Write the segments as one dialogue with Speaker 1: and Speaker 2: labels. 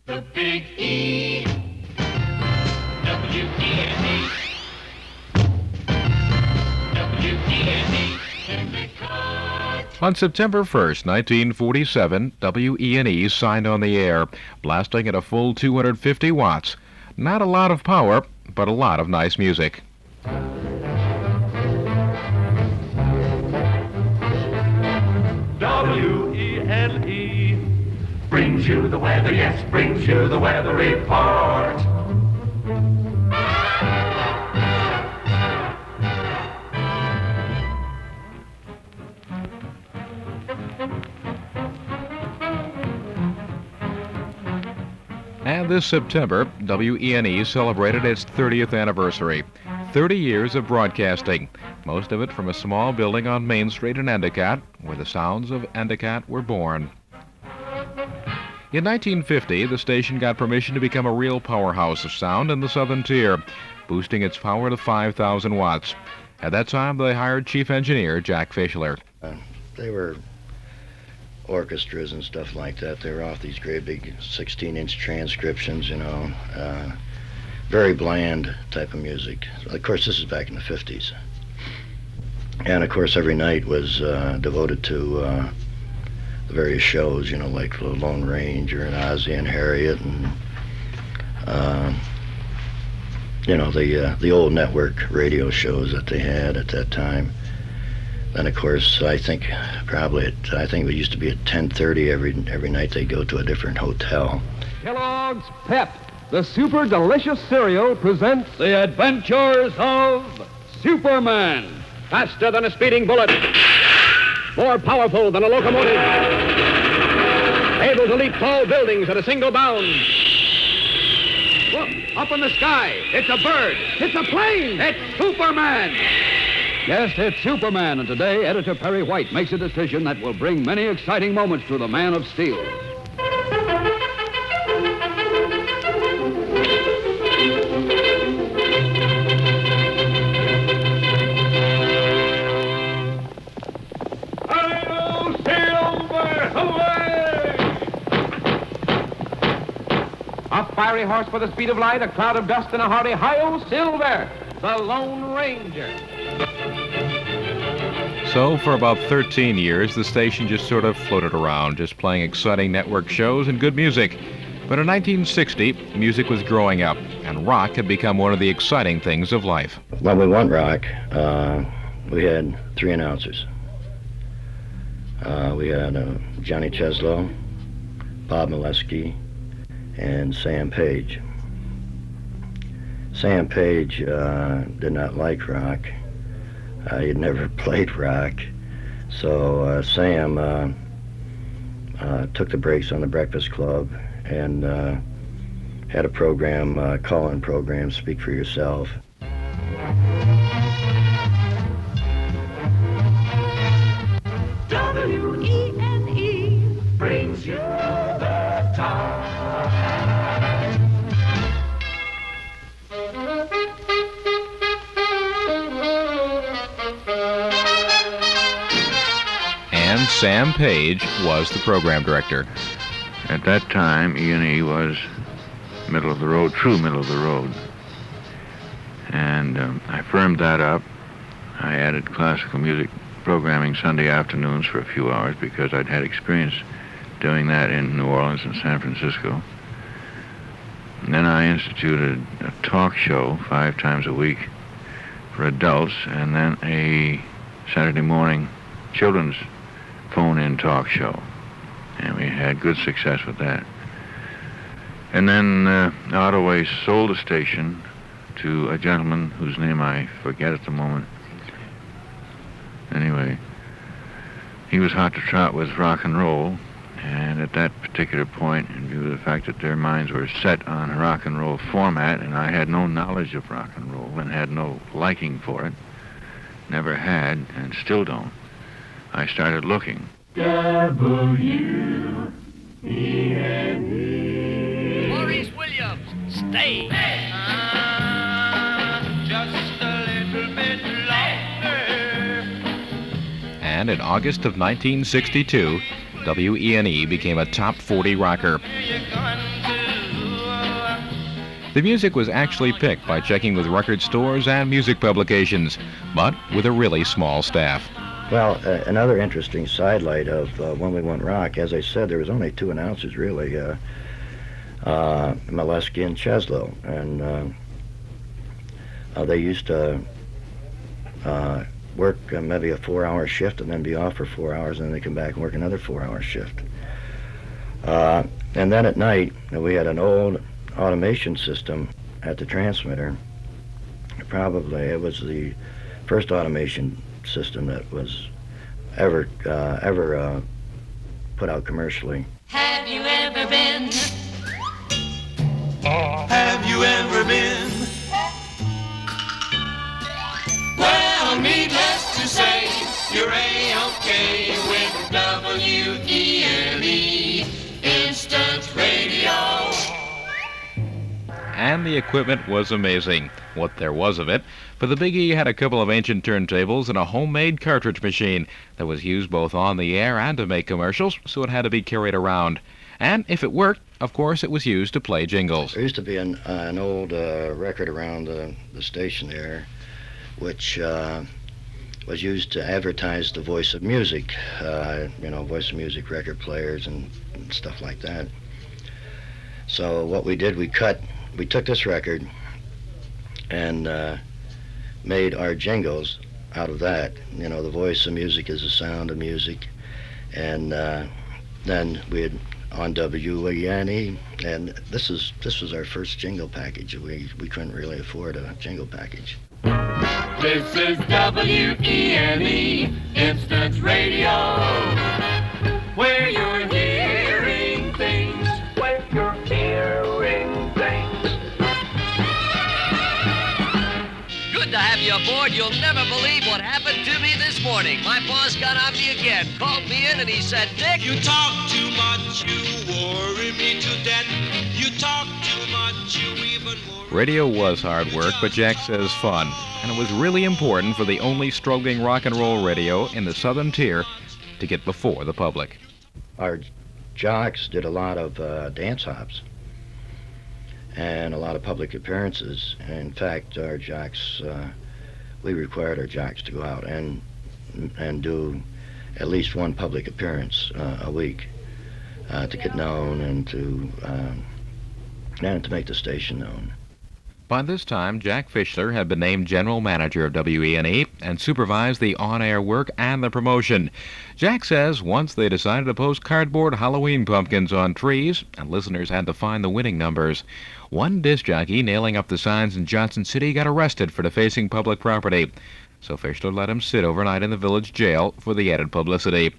Speaker 1: The big E. WENE. WENE. Endicott.
Speaker 2: On September 1st, 1947, WENE signed on the air, blasting at a full 250 watts. Not a lot of power, but a lot of nice music.
Speaker 1: WENE brings you the weather, yes, brings you the weather report.
Speaker 2: And this September, WENE celebrated its 30th anniversary. 30 years of broadcasting, most of it from a small building on Main Street in Endicott, where the sounds of Endicott were born. In 1950, the station got permission to become a real powerhouse of sound in the Southern Tier, boosting its power to 5,000 watts. At that time, they hired Chief Engineer Jack Fischler.
Speaker 3: They were orchestras and stuff like that. They were off these great big 16-inch transcriptions, very bland type of music. Of course, this is back in the 50s. And of course, every night was devoted to the various shows, like the Lone Ranger and Ozzie and Harriet and, the old network radio shows that they had at that time. Then, of course, I think it used to be at 10:30 every night they'd go to a different hotel.
Speaker 4: Kellogg's Pep, the super delicious cereal, presents the adventures of Superman. Faster than a speeding bullet, more powerful than a locomotive, able to leap tall buildings at a single bound. Look, up in the sky, it's a bird, it's a plane, it's Superman. Yes, it's Superman, and today Editor Perry White makes a decision that will bring many exciting moments to the Man of Steel.
Speaker 1: Hi-yo, Silver! Hooray!
Speaker 4: A fiery horse with the speed of light, a cloud of dust, and a hearty hi-yo, Silver, the Lone Ranger.
Speaker 2: So, for about 13 years, the station just sort of floated around, just playing exciting network shows and good music. But in 1960, music was growing up, and rock had become one of the exciting things of life.
Speaker 3: When we went rock, we had 3 announcers. We had Johnny Cheslow, Bob Molesky, and Sam Page. Sam Page did not like rock. He had never played rock. So Sam took the breaks on the Breakfast Club and had a program, call-in program, Speak for Yourself.
Speaker 1: WENE brings you the time.
Speaker 2: And Sam Page was the program director.
Speaker 5: At that time, E&E was middle of the road, true middle of the road. And I firmed that up. I added classical music programming Sunday afternoons for a few hours because I'd had experience doing that in New Orleans and San Francisco. And then I instituted a talk show 5 times a week for adults, and then a Saturday morning children's phone-in talk show. And we had good success with that. And then Ottaway sold the station to a gentleman whose name I forget at the moment. Anyway, he was hot to trot with rock and roll, and at that particular point, in view of the fact that their minds were set on a rock and roll format, and I had no knowledge of rock and roll and had no liking for it, never had, and still don't, I started looking.
Speaker 1: WENE.
Speaker 6: Maurice Williams, stay. Just a little bit longer.
Speaker 2: And in August of 1962, WENE became a top 40 rocker.
Speaker 6: Where you going to?
Speaker 2: The music was actually picked by checking with record stores and music publications, but with a really small staff.
Speaker 3: Well, another interesting sidelight of When We Want Rock, as I said, there was only two announcers really, Molesky and Cheslow, and they used to work maybe a 4-hour shift and then be off for 4 hours, and then they come back and work another 4-hour shift. And then at night, we had an old automation system at the transmitter. Probably it was the first automation system that was ever put out commercially.
Speaker 7: Have you ever been?
Speaker 6: Have you ever been? Well, needless to say, you're A-OK with WENE Instant Radio.
Speaker 2: And the equipment was amazing, what there was of it. For the Big E had a couple of ancient turntables and a homemade cartridge machine that was used both on the air and to make commercials, so it had to be carried around. And if it worked, of course, it was used to play jingles.
Speaker 3: There used to be an old record around the station there, which was used to advertise the Voice of Music, Voice of Music record players and stuff like that. So what we did, we took this record and made our jingles out of that. You know, the Voice of Music is the sound of music. And then we had on WENE, and this was our first jingle package. We couldn't really afford a jingle package.
Speaker 1: This is WENE Instant Radio, where you're hearing things, where you're hearing things.
Speaker 8: Good to have you aboard. You'll never believe what happened to me this morning. My boss got on me again, called me in, and he said, Dick,
Speaker 6: You talk too much, you worry me to death. You talk too much, you even more.
Speaker 2: Radio was hard work, but Jack says fun. And it was really important for the only struggling rock and roll radio in the southern tier to get before the public.
Speaker 3: Our jocks did a lot of dance hops and a lot of public appearances. In fact, our jocks, we required our jocks to go out and do at least one public appearance a week to get known and to make the station known.
Speaker 2: By this time, Jack Fischler had been named general manager of WENE and supervised the on-air work and the promotion. Jack says once they decided to post cardboard Halloween pumpkins on trees, and listeners had to find the winning numbers. One disc jockey nailing up the signs in Johnson City got arrested for defacing public property, so Fischler let him sit overnight in the village jail for the added publicity.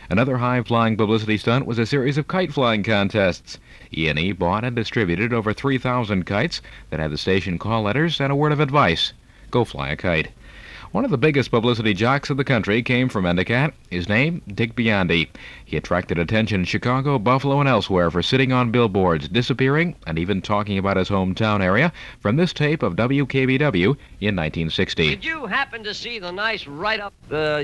Speaker 2: Another high-flying publicity stunt was a series of kite-flying contests. ENE bought and distributed over 3,000 kites that had the station call letters and a word of advice: go fly a kite. One of the biggest publicity jocks of the country came from Endicott. His name, Dick Biondi. He attracted attention in Chicago, Buffalo, and elsewhere for sitting on billboards, disappearing, and even talking about his hometown area from this tape of WKBW in 1960.
Speaker 8: did you happen to see the nice write-up,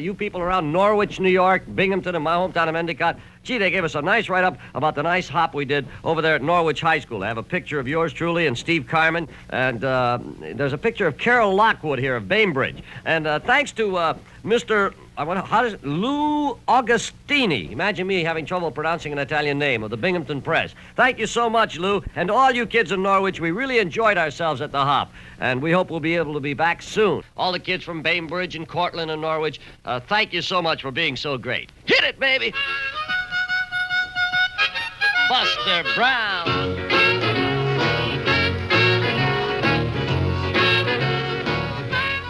Speaker 8: you people around Norwich, New York, Binghamton, and my hometown of Endicott? Gee, they gave us a nice write-up about the nice hop we did over there at Norwich High School. I have a picture of yours truly and Steve Carman, and there's a picture of Carol Lockwood here of Bainbridge. And thanks to Mr. Lou Augustini. Imagine me having trouble pronouncing an Italian name, of the Binghamton Press. Thank you so much, Lou. And to all you kids in Norwich, we really enjoyed ourselves at the hop. And we hope we'll be able to be back soon. All the kids from Bainbridge and Cortland and Norwich, thank you so much for being so great. Hit it, baby! Buster Brown.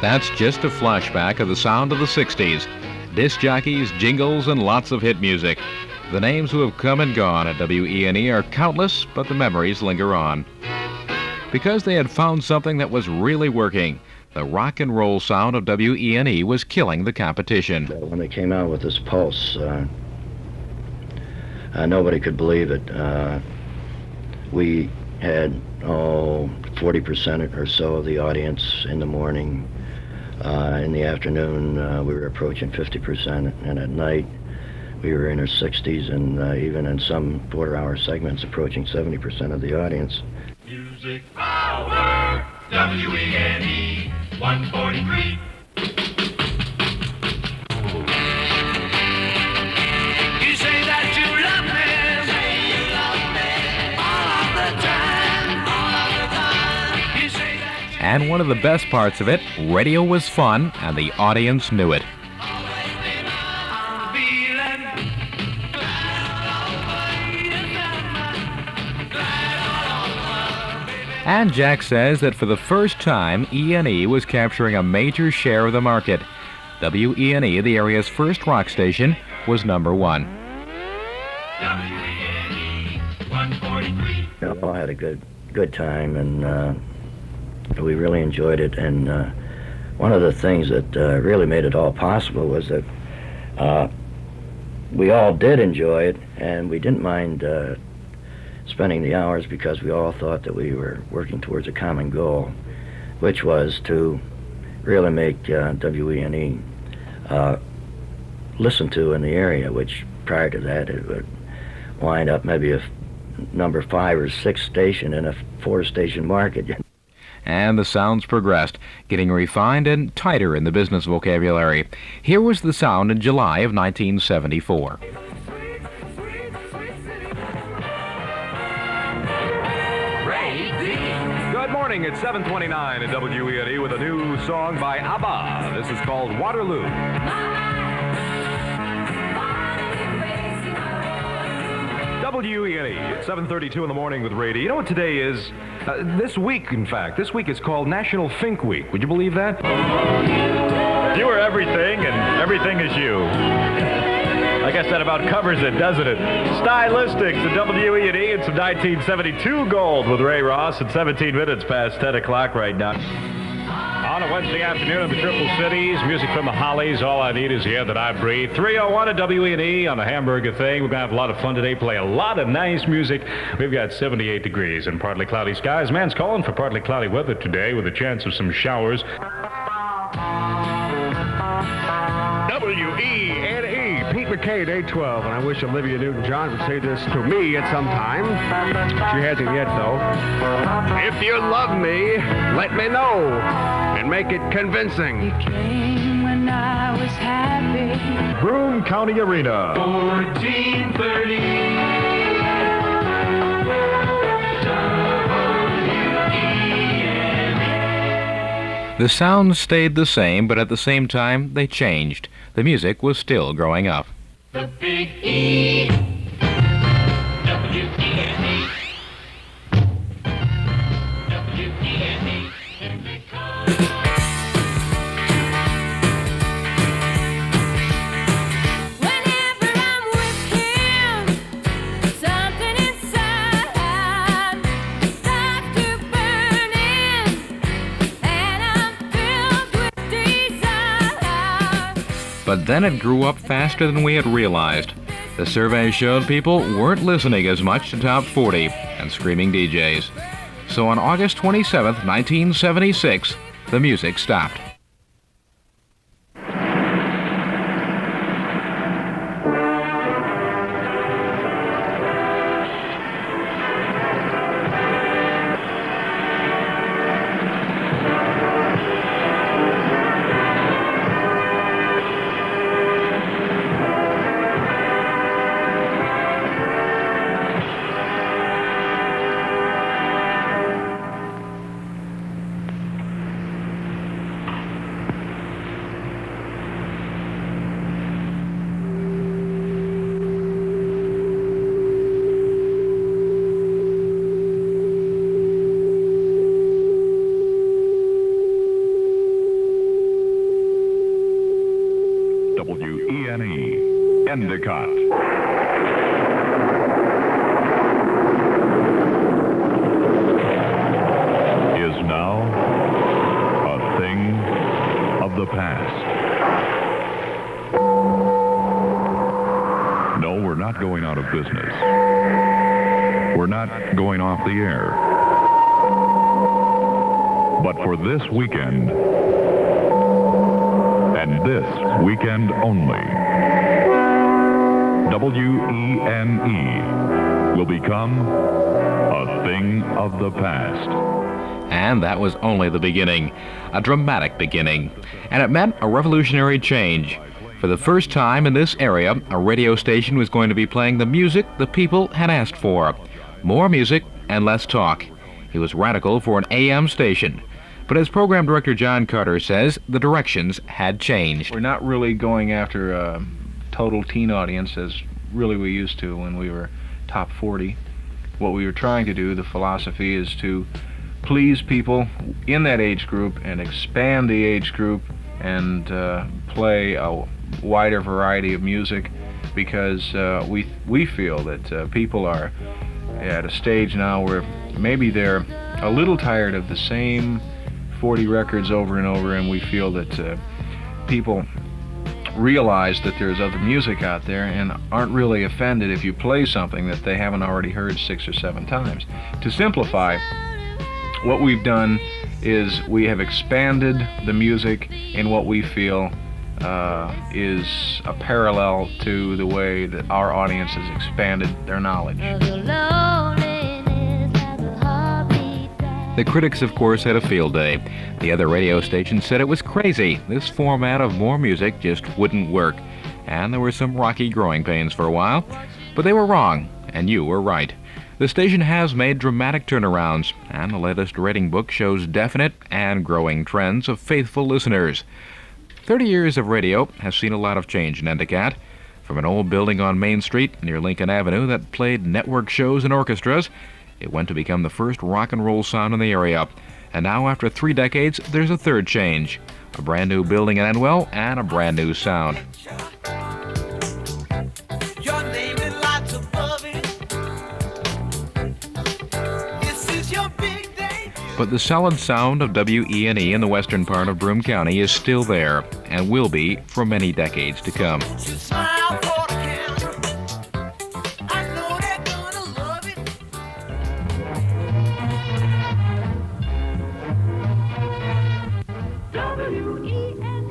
Speaker 2: That's just a flashback of the sound of the 60s. Disc jockeys, jingles, and lots of hit music. The names who have come and gone at WENE are countless, but the memories linger on. Because they had found something that was really working. The rock and roll sound of WENE was killing the competition.
Speaker 3: When they came out with this pulse, nobody could believe it. We had 40% or so of the audience in the morning. In the afternoon, we were approaching 50%, and at night, we were in our 60s, and even in some 4-hour segments, approaching 70% of the audience.
Speaker 1: Music music power. WENE 143. You say that you love me. Say you love me. All of the time. All of the time. You say that you
Speaker 2: And one of the best parts of it, radio was fun, and the audience knew it.
Speaker 1: always been on feeling.
Speaker 2: And Jack says that for the first time, E&E was capturing a major share of the market. WENE, the area's first rock station, was number one.
Speaker 1: WENE 143.
Speaker 3: We all had a good time, and we really enjoyed it. And one of the things that really made it all possible was that we all did enjoy it, and we didn't mind spending the hours because we all thought that we were working towards a common goal, which was to really make WENE listened to in the area, which prior to that it would wind up maybe a number 5 or 6 station in a 4-station market.
Speaker 2: And the sounds progressed, getting refined and tighter in the business vocabulary. Here was the sound in July of 1974.
Speaker 9: Good morning, it's 7:29 at WENE with a new song by ABBA. This is called Waterloo. WENE, it's 7:32 in the morning with Ray D. You know what today is? This week, in fact. This week is called National Think Week. Would you believe that?
Speaker 10: You are everything, and everything is you. I guess that about covers it, doesn't it? Stylistics at WENE and some 1972 gold with Ray Ross at 17 minutes past 10 o'clock right now. On a Wednesday afternoon in the Triple Cities, music from the Hollies, All I Need Is the Air That I Breathe. 3:01 at WENE on the Hamburger Thing. We're going to have a lot of fun today, play a lot of nice music. We've got 78 degrees and partly cloudy skies. Man's calling for partly cloudy weather today with a chance of some showers. WENE, Pete McKay, day 12, and I wish Olivia Newton-John would say this to me at some time. She hasn't yet, though. If you love me, let me know, and make it convincing.
Speaker 7: You came when I was happy.
Speaker 10: Broome County Arena.
Speaker 1: 1430.
Speaker 2: The sounds stayed the same, but at the same time, they changed. The music was still growing up.
Speaker 1: The big E. WENE. WENE.
Speaker 7: Whenever I'm with him, something inside starts to burn in, and I'm filled with desire.
Speaker 2: But then it grew up faster than we had realized. The survey showed people weren't listening as much to Top 40 and screaming DJs. So on August 27th, 1976, the music stopped.
Speaker 10: WENE, Endicott. Is now a thing of the past. No, we're not going out of business. We're not going off the air. But for this weekend, and this weekend only, WENE will become
Speaker 11: a thing of the past.
Speaker 2: And that was only the beginning, a dramatic beginning. And it meant a revolutionary change. For the first time in this area, a radio station was going to be playing the music the people had asked for. More music and less talk. It was radical for an AM station. But as program director John Carter says, the directions had changed.
Speaker 12: We're not really going after a total teen audience as really we used to when we were top 40. What we were trying to do, the philosophy, is to please people in that age group and expand the age group and play a wider variety of music, because we feel that people are at a stage now where maybe they're a little tired of the same 40 records over and over, and we feel that people realize that there's other music out there and aren't really offended if you play something that they haven't already heard 6 or 7 times. To simplify, what we've done is we have expanded the music in what we feel is a parallel to the way that our audience has expanded their knowledge.
Speaker 2: The critics, of course, had a field day. The other radio stations said it was crazy. This format of more music just wouldn't work. And there were some rocky growing pains for a while. But they were wrong, and you were right. The station has made dramatic turnarounds, and the latest rating book shows definite and growing trends of faithful listeners. 30 years of radio has seen a lot of change in Endicott. From an old building on Main Street near Lincoln Avenue that played network shows and orchestras, it went to become the first rock and roll sound in the area. And now, after 3 decades, there's a third change. A brand new building in Enwell and a brand new sound.
Speaker 1: Your name in lights above it. This is your big day.
Speaker 2: But the solid sound of WENE in the western part of Broome County is still there, and will be for many decades to come.
Speaker 1: You smile for the camera. I know they're gonna love it.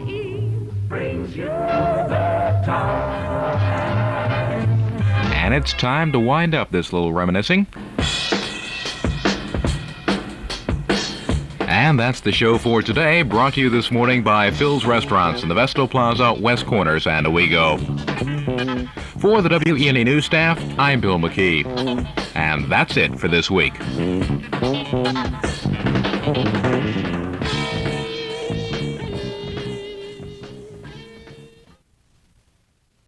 Speaker 1: WENE brings you the time.
Speaker 2: And it's time to wind up this little reminiscing. And that's the show for today, brought to you this morning by Phil's Restaurants in the Vestal Plaza, West Corner, San Diego. For the WENE News staff, I'm Bill McKee. And that's it for this week.